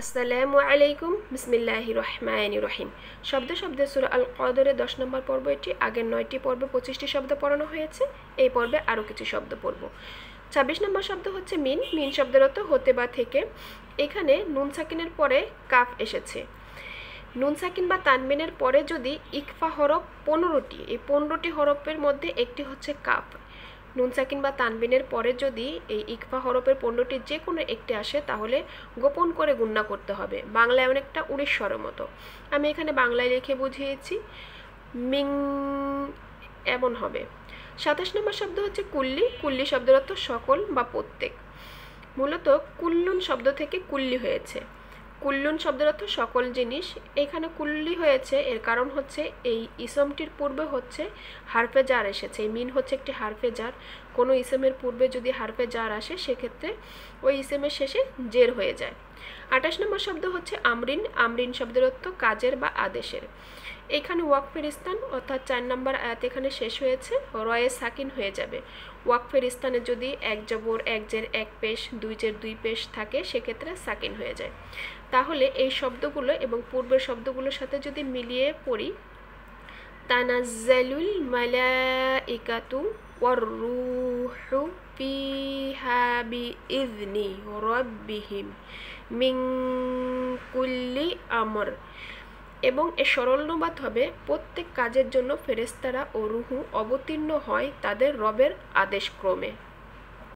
আসসালামু আলাইকুম বিসমিল্লাহির রহমানির রহিম। শব্দে শব্দে সূরা আল কদরের 10 নম্বর পর্ব এটি। আগের 9টি পর্বে 25টি শব্দ পড়ানো হয়েছে। এই পর্বে আরও কিছু শব্দ পড়ব। 26 নম্বর শব্দ হচ্ছে মিন। মিন শব্দের অর্থ হতে বা থেকে। এখানে নুন সাকিনের পরে কাফ এসেছে। নুন সাকিন বা তানবিনের পরে যদি ইকফা হরফ 15টি, এই 15টি হরফের মধ্যে একটি হচ্ছে কাফ। নুন সাকিন বা তানবিনের পরে যদি এই ইকফা হরফের 15টি যে কোনো একটি আসে তাহলে গোপন করে গুণনা করতে হবে। বাংলায় অনেকটা 19 স্বরের মতো। আমি এখানে বাংলায় লিখে বুঝিয়েছি। মিং এমন হবে। 27 নম্বর শব্দ হচ্ছে কুল্লি। কুল্লি শব্দের অর্থ সকল বা প্রত্যেক। মূলত কুল্লুন শব্দ থেকে কুল্লি হয়েছে। কুল্লুন শব্দের অর্থ সকল জিনিস। এখানে কুল্লি হয়েছে এর কারণ হচ্ছে এই ইসমটির পূর্বে হচ্ছে হারফে জার এসেছে। মিন হচ্ছে একটি হারফে জার। কোনো ইসমের পূর্বে যদি হারফে জার আসে সেক্ষেত্রে ওই ইসমের শেষে জের হয়ে যায়। 28 নম্বর শব্দ হচ্ছে আমরিন। আমরিন শব্দের অর্থ কাজের বা আদেশের। এখানে ওয়াকফের স্থান অর্থাৎ 4 নম্বর আয়াত এখানে শেষ হয়েছে, রয়ে সাকিন হয়ে যাবে। ওয়াকফের স্থানে যদি এক জবর এক জের এক পেশ, দুই জের দুই পেশ থাকে সেক্ষেত্রে সাকিন হয়ে যায়। তাহলে এই শব্দগুলো এবং পূর্বের শব্দগুলোর সাথে যদি মিলিয়ে পড়ি, তানাজ্জালুল মালাইকাতু ওয়ার রূহু ফিহা বিইذনি রাব্বিহিম মিন কুল্লি আমর। এবং এর সরল অনুবাদ হবে প্রত্যেক কাজের জন্য ফেরেশতারা ও রূহ অবতীর্ণ হয় তাদের রবের আদেশক্রমে।